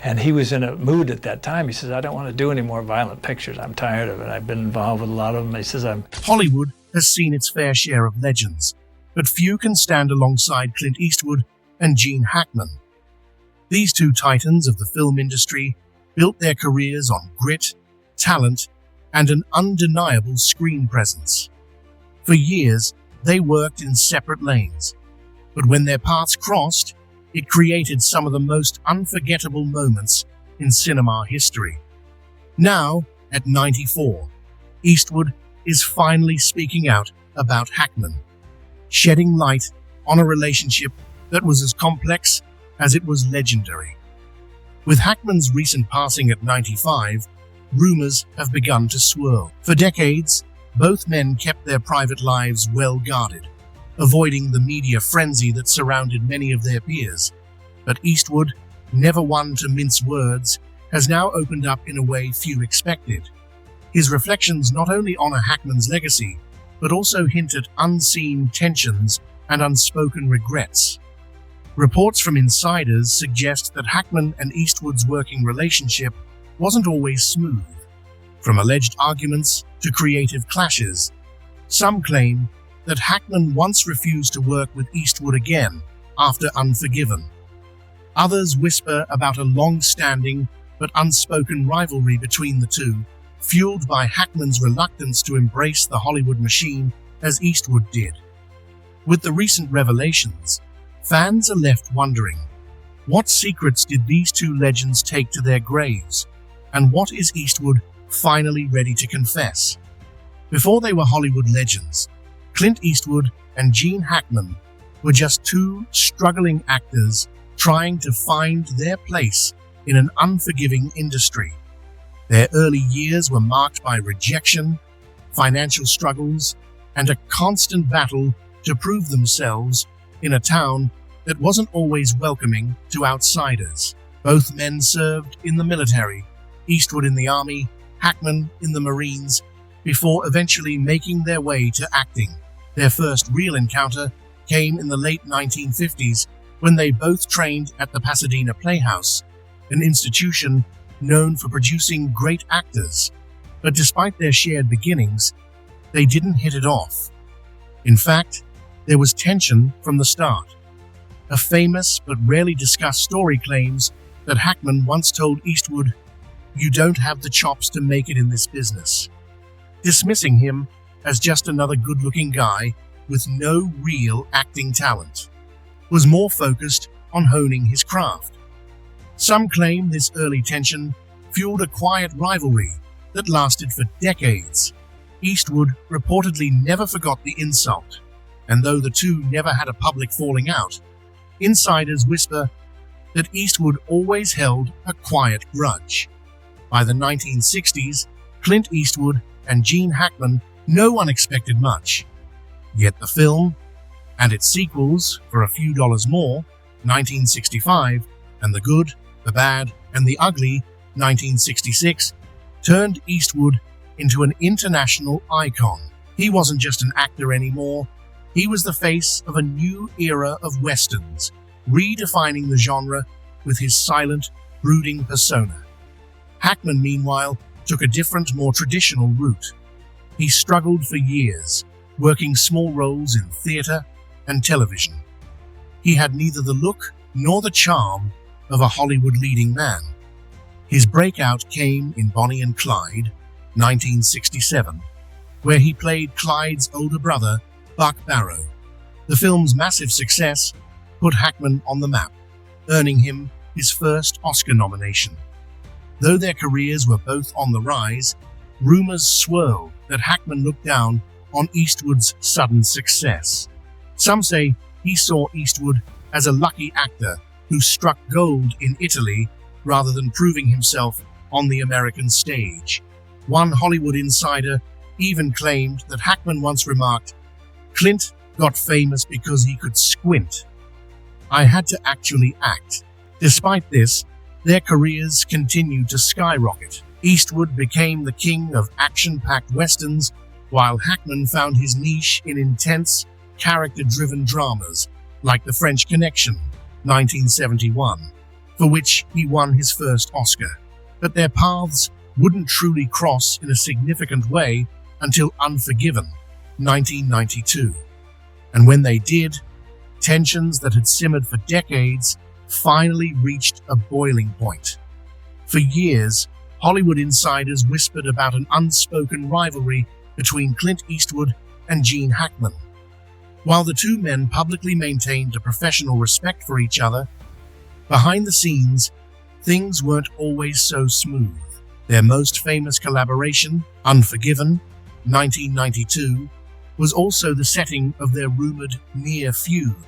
And he was in a mood at that time. He says, I don't want to do any more violent pictures. I'm tired of it. I've been involved with a lot of them. He says, Hollywood has seen its fair share of legends, but few can stand alongside Clint Eastwood and Gene Hackman. These two titans of the film industry built their careers on grit, talent, and an undeniable screen presence. For years, they worked in separate lanes, but when their paths crossed, it created some of the most unforgettable moments in cinema history. Now, at 94, Eastwood is finally speaking out about Hackman, shedding light on a relationship that was as complex as it was legendary. With Hackman's recent passing at 95, rumors have begun to swirl. For decades, both men kept their private lives well guarded, avoiding the media frenzy that surrounded many of their peers. But Eastwood, never one to mince words, has now opened up in a way few expected. His reflections not only honor Hackman's legacy, but also hint at unseen tensions and unspoken regrets. Reports from insiders suggest that Hackman and Eastwood's working relationship wasn't always smooth. From alleged arguments to creative clashes, some claim that Hackman once refused to work with Eastwood again after Unforgiven. Others whisper about a long-standing but unspoken rivalry between the two, fueled by Hackman's reluctance to embrace the Hollywood machine as Eastwood did. With the recent revelations, fans are left wondering, what secrets did these two legends take to their graves, and what is Eastwood finally ready to confess? Before they were Hollywood legends, Clint Eastwood and Gene Hackman were just two struggling actors trying to find their place in an unforgiving industry. Their early years were marked by rejection, financial struggles, and a constant battle to prove themselves in a town that wasn't always welcoming to outsiders. Both men served in the military, Eastwood in the Army, Hackman in the Marines, before eventually making their way to acting. Their first real encounter came in the late 1950s when they both trained at the Pasadena Playhouse, an institution known for producing great actors. But despite their shared beginnings, they didn't hit it off. In fact, there was tension from the start. A famous but rarely discussed story claims that Hackman once told Eastwood, "You don't have the chops to make it in this business," dismissing him as just another good-looking guy with no real acting talent, was more focused on honing his craft. Some claim this early tension fueled a quiet rivalry that lasted for decades. Eastwood reportedly never forgot the insult, and though the two never had a public falling out, insiders whisper that Eastwood always held a quiet grudge. By the 1960s, Clint Eastwood and Gene Hackman no one expected much. Yet the film, and its sequels for a few dollars more, 1965, and The Good, the Bad, and the Ugly, 1966, turned Eastwood into an international icon. He wasn't just an actor anymore, he was the face of a new era of westerns, redefining the genre with his silent, brooding persona. Hackman, meanwhile, took a different, more traditional route. He struggled for years, working small roles in theater and television. He had neither the look nor the charm of a Hollywood leading man. His breakout came in Bonnie and Clyde, 1967, where he played Clyde's older brother, Buck Barrow. The film's massive success put Hackman on the map, earning him his first Oscar nomination. Though their careers were both on the rise, rumors swirled that Hackman looked down on Eastwood's sudden success. Some say he saw Eastwood as a lucky actor who struck gold in Italy rather than proving himself on the American stage. One Hollywood insider even claimed that Hackman once remarked, "Clint got famous because he could squint. I had to actually act." Despite this, their careers continued to skyrocket. Eastwood became the king of action-packed westerns, while Hackman found his niche in intense, character-driven dramas like The French Connection, 1971. for which he won his first Oscar. But their paths wouldn't truly cross in a significant way until Unforgiven, 1992. And when they did, tensions that had simmered for decades finally reached a boiling point. For years, Hollywood insiders whispered about an unspoken rivalry between Clint Eastwood and Gene Hackman. While the two men publicly maintained a professional respect for each other, behind the scenes, things weren't always so smooth. Their most famous collaboration, Unforgiven, 1992, was also the setting of their rumored near feud.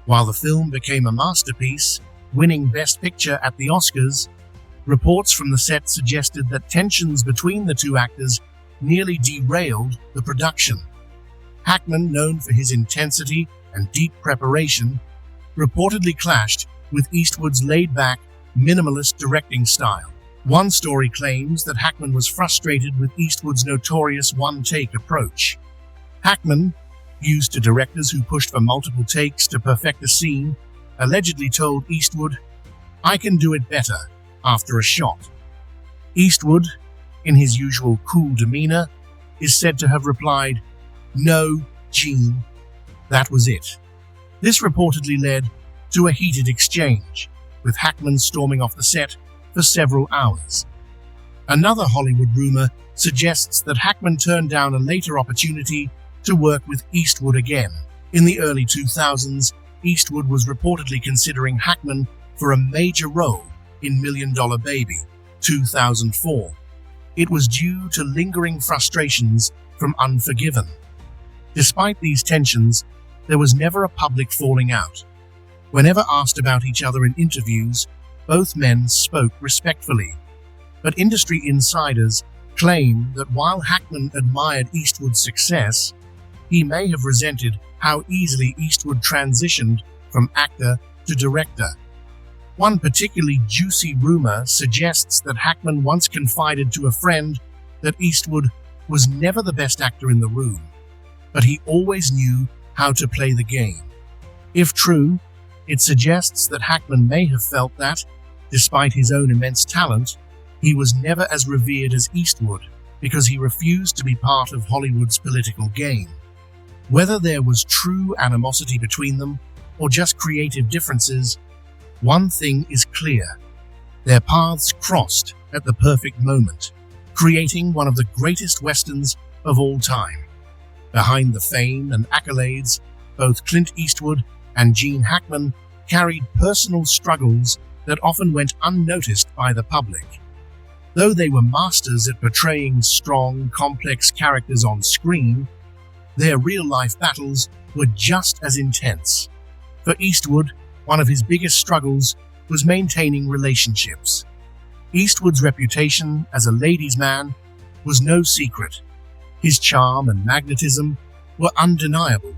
While the film became a masterpiece, winning Best Picture at the Oscars, reports from the set suggested that tensions between the two actors nearly derailed the production. Hackman, known for his intensity and deep preparation, reportedly clashed with Eastwood's laid-back, minimalist directing style. One story claims that Hackman was frustrated with Eastwood's notorious one-take approach. Hackman, used to directors who pushed for multiple takes to perfect a scene, allegedly told Eastwood, "I can do it better," after a shot. Eastwood, in his usual cool demeanor, is said to have replied, "No, Gene, that was it." This reportedly led to a heated exchange, with Hackman storming off the set for several hours. Another Hollywood rumor suggests that Hackman turned down a later opportunity to work with Eastwood again. In the early 2000s, Eastwood was reportedly considering Hackman for a major role in $1 Million Baby, 2004. It was due to lingering frustrations from Unforgiven. Despite these tensions, there was never a public falling out. Whenever asked about each other in interviews, both men spoke respectfully. But industry insiders claim that while Hackman admired Eastwood's success, he may have resented how easily Eastwood transitioned from actor to director. One particularly juicy rumor suggests that Hackman once confided to a friend that Eastwood was never the best actor in the room, but he always knew how to play the game. If true, it suggests that Hackman may have felt that, despite his own immense talent, he was never as revered as Eastwood because he refused to be part of Hollywood's political game. Whether there was true animosity between them or just creative differences, one thing is clear: their paths crossed at the perfect moment, creating one of the greatest westerns of all time. Behind the fame and accolades, both Clint Eastwood and Gene Hackman carried personal struggles that often went unnoticed by the public. Though they were masters at portraying strong, complex characters on screen, their real-life battles were just as intense. For Eastwood, one of his biggest struggles was maintaining relationships. Eastwood's reputation as a ladies' man was no secret. His charm and magnetism were undeniable,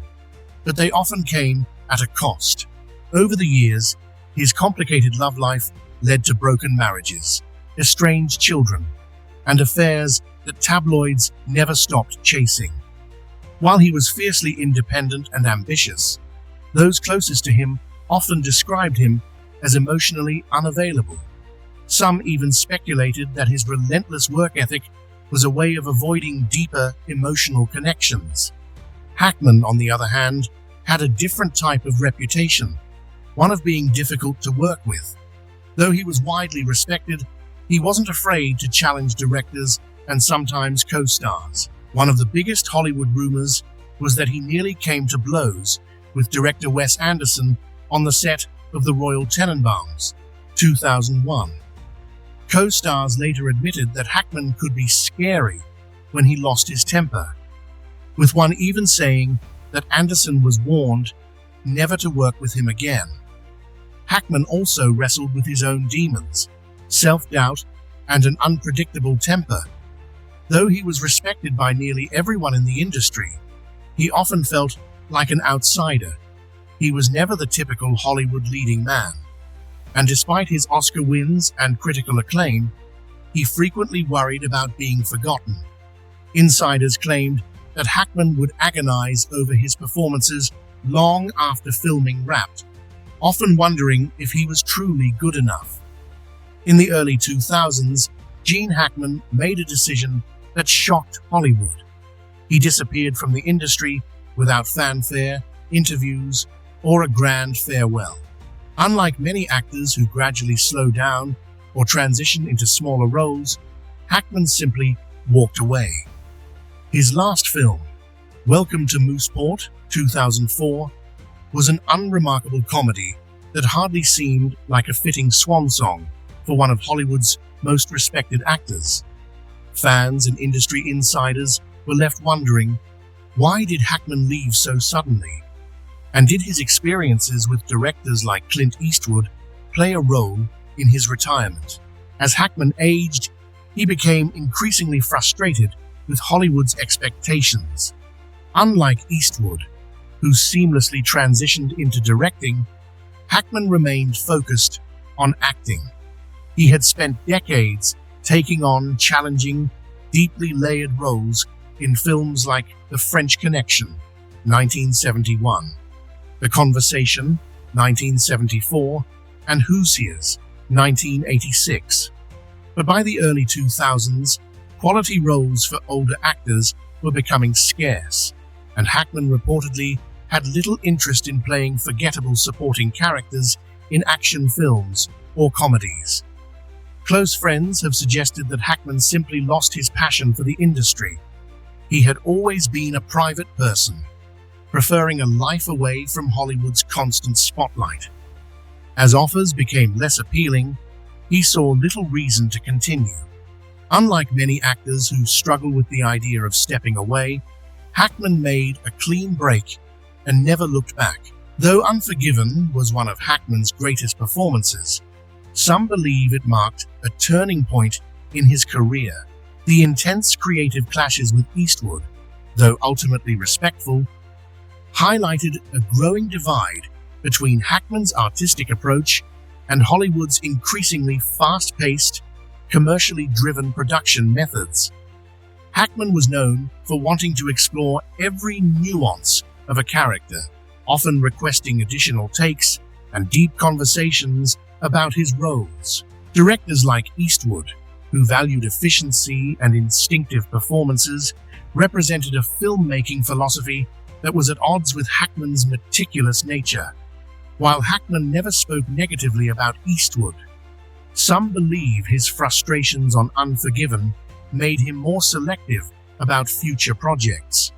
but they often came at a cost. Over the years, his complicated love life led to broken marriages, estranged children, and affairs that tabloids never stopped chasing. While he was fiercely independent and ambitious, those closest to him often described him as emotionally unavailable. Some even speculated that his relentless work ethic was a way of avoiding deeper emotional connections. Hackman, on the other hand, had a different type of reputation, one of being difficult to work with. Though he was widely respected, he wasn't afraid to challenge directors and sometimes co-stars. One of the biggest Hollywood rumors was that he nearly came to blows with director Wes Anderson on the set of The Royal Tenenbaums, 2001. Co-stars later admitted that Hackman could be scary when he lost his temper, with one even saying that Anderson was warned never to work with him again. Hackman also wrestled with his own demons, self-doubt, and an unpredictable temper. Though he was respected by nearly everyone in the industry, he often felt like an outsider. He was never the typical Hollywood leading man, and despite his Oscar wins and critical acclaim, he frequently worried about being forgotten. Insiders claimed that Hackman would agonize over his performances long after filming wrapped, often wondering if he was truly good enough. In the early 2000s, Gene Hackman made a decision that shocked Hollywood. He disappeared from the industry without fanfare, interviews, or a grand farewell. Unlike many actors who gradually slow down or transition into smaller roles, Hackman simply walked away. His last film, Welcome to Mooseport, 2004, was an unremarkable comedy that hardly seemed like a fitting swan song for one of Hollywood's most respected actors. Fans and industry insiders were left wondering, why did Hackman leave so suddenly? And did his experiences with directors like Clint Eastwood play a role in his retirement? As Hackman aged, he became increasingly frustrated with Hollywood's expectations. Unlike Eastwood, who seamlessly transitioned into directing, Hackman remained focused on acting. He had spent decades taking on challenging, deeply layered roles in films like The French Connection, 1971, The Conversation, 1974, and Hoosiers, 1986. But by the early 2000s, quality roles for older actors were becoming scarce, and Hackman reportedly had little interest in playing forgettable supporting characters in action films or comedies. Close friends have suggested that Hackman simply lost his passion for the industry. He had always been a private person, preferring a life away from Hollywood's constant spotlight. As offers became less appealing, he saw little reason to continue. Unlike many actors who struggle with the idea of stepping away, Hackman made a clean break and never looked back. Though Unforgiven was one of Hackman's greatest performances, some believe it marked a turning point in his career. The intense creative clashes with Eastwood, though ultimately respectful, highlighted a growing divide between Hackman's artistic approach and Hollywood's increasingly fast-paced, commercially driven production methods. Hackman was known for wanting to explore every nuance of a character, often requesting additional takes and deep conversations about his roles. Directors like Eastwood, who valued efficiency and instinctive performances, represented a filmmaking philosophy that was at odds with Hackman's meticulous nature. While Hackman never spoke negatively about Eastwood, some believe his frustrations on Unforgiven made him more selective about future projects.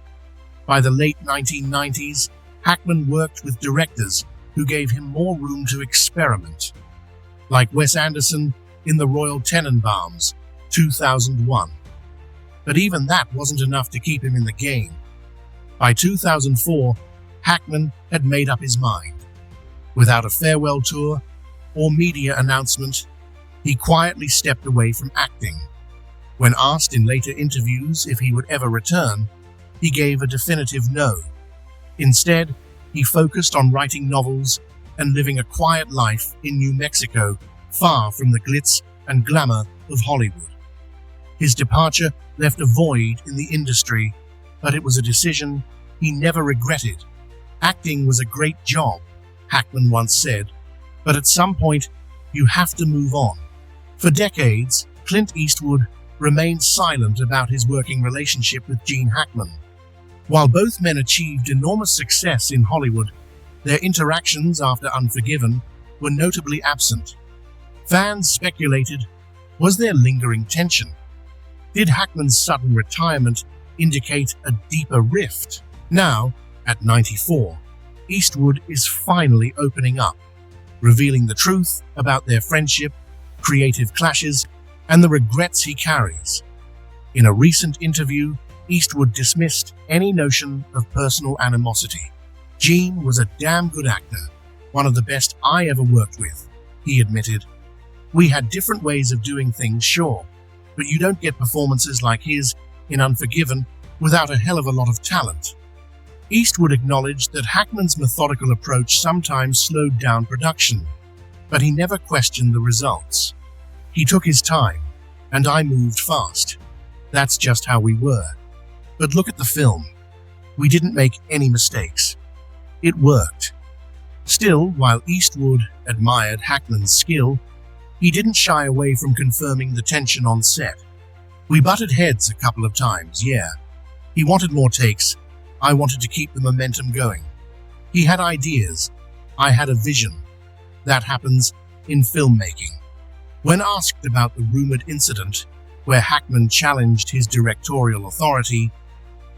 By the late 1990s, Hackman worked with directors who gave him more room to experiment, like Wes Anderson in The Royal Tenenbaums, 2001. But even that wasn't enough to keep him in the game. By 2004, Hackman had made up his mind. Without a farewell tour or media announcement, he quietly stepped away from acting. When asked in later interviews if he would ever return, he gave a definitive no. Instead, he focused on writing novels and living a quiet life in New Mexico, far from the glitz and glamour of Hollywood. His departure left a void in the industry, but it was a decision he never regretted. Acting was a great job, Hackman once said, but at some point, you have to move on. For decades, Clint Eastwood remained silent about his working relationship with Gene Hackman. While both men achieved enormous success in Hollywood, their interactions after Unforgiven were notably absent. Fans speculated, was there lingering tension? Did Hackman's sudden retirement indicate a deeper rift? Now, at 94, Eastwood is finally opening up, revealing the truth about their friendship, creative clashes, and the regrets he carries. In a recent interview, Eastwood dismissed any notion of personal animosity. Gene was a damn good actor, one of the best I ever worked with, he admitted. We had different ways of doing things, sure, but you don't get performances like his in Unforgiven without a hell of a lot of talent. Eastwood acknowledged that Hackman's methodical approach sometimes slowed down production, but he never questioned the results. He took his time, and I moved fast. That's just how we were. But look at the film. We didn't make any mistakes. It worked. Still, while Eastwood admired Hackman's skill, he didn't shy away from confirming the tension on set. We butted heads a couple of times, yeah. He wanted more takes. I wanted to keep the momentum going. He had ideas. I had a vision. That happens in filmmaking. When asked about the rumored incident where Hackman challenged his directorial authority,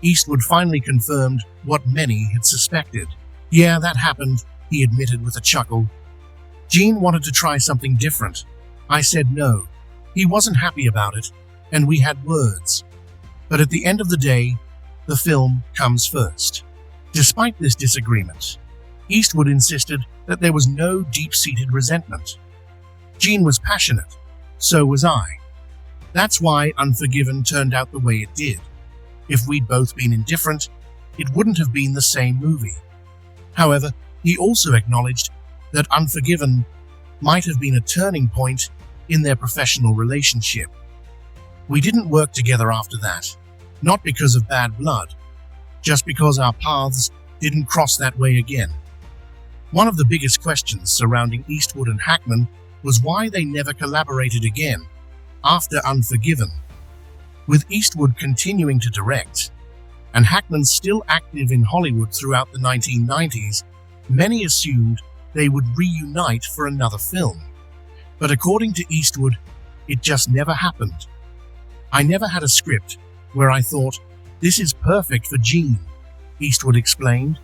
Eastwood finally confirmed what many had suspected. Yeah, that happened, he admitted with a chuckle. Gene wanted to try something different. I said no. He wasn't happy about it, and we had words. But at the end of the day, the film comes first. Despite this disagreement, Eastwood insisted that there was no deep-seated resentment. Gene was passionate, so was I. That's why Unforgiven turned out the way it did. If we'd both been indifferent, it wouldn't have been the same movie. However, he also acknowledged that Unforgiven might have been a turning point in their professional relationship. We didn't work together after that, not because of bad blood, just because our paths didn't cross that way again. One of the biggest questions surrounding Eastwood and Hackman was why they never collaborated again after Unforgiven. With Eastwood continuing to direct, and Hackman still active in Hollywood throughout the 1990s, many assumed they would reunite for another film. But according to Eastwood, it just never happened. I never had a script where I thought, this is perfect for Gene, Eastwood explained,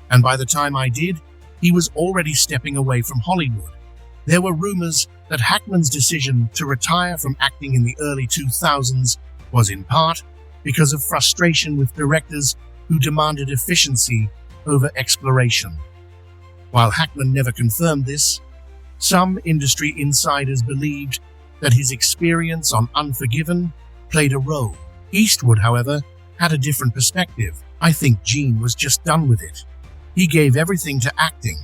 and by the time I did, he was already stepping away from Hollywood. There were rumors that Hackman's decision to retire from acting in the early 2000s was in part because of frustration with directors who demanded efficiency over exploration. While Hackman never confirmed this, some industry insiders believed that his experience on Unforgiven played a role. Eastwood, however, had a different perspective. I think Gene was just done with it. He gave everything to acting.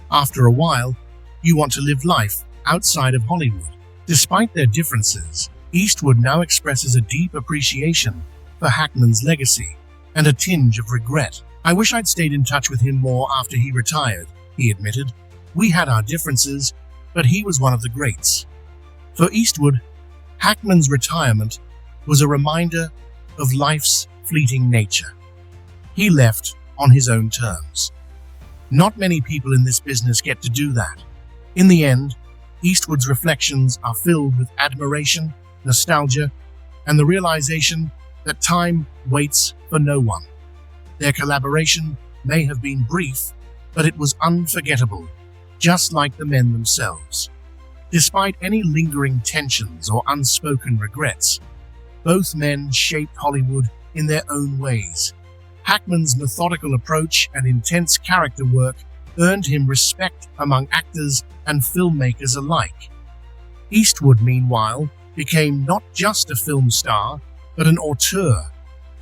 After a while, you want to live life outside of Hollywood. Despite their differences, Eastwood now expresses a deep appreciation for Hackman's legacy and a tinge of regret. I wish I'd stayed in touch with him more after he retired, he admitted. We had our differences, but he was one of the greats. For Eastwood, Hackman's retirement was a reminder of life's fleeting nature. He left on his own terms. Not many people in this business get to do that. In the end, Eastwood's reflections are filled with admiration, nostalgia, and the realization that time waits for no one. Their collaboration may have been brief, but it was unforgettable, just like the men themselves. Despite any lingering tensions or unspoken regrets, both men shaped Hollywood in their own ways. Hackman's methodical approach and intense character work earned him respect among actors and filmmakers alike. Eastwood, meanwhile, became not just a film star, but an auteur,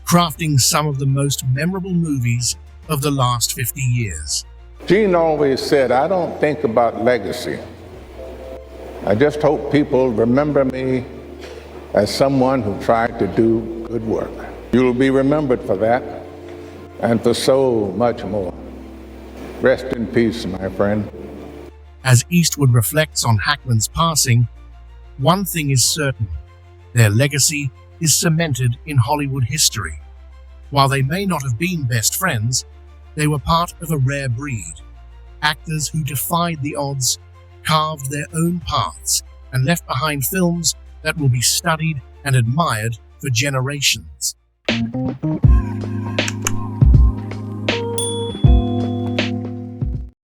crafting some of the most memorable movies of the last 50 years. Gene always said, I don't think about legacy. I just hope people remember me as someone who tried to do good work. You'll be remembered for that and for so much more. Rest in peace, my friend. As Eastwood reflects on Hackman's passing, one thing is certain: their legacy is cemented in Hollywood history. While they may not have been best friends, they were part of a rare breed. Actors who defied the odds, carved their own paths, and left behind films that will be studied and admired for generations.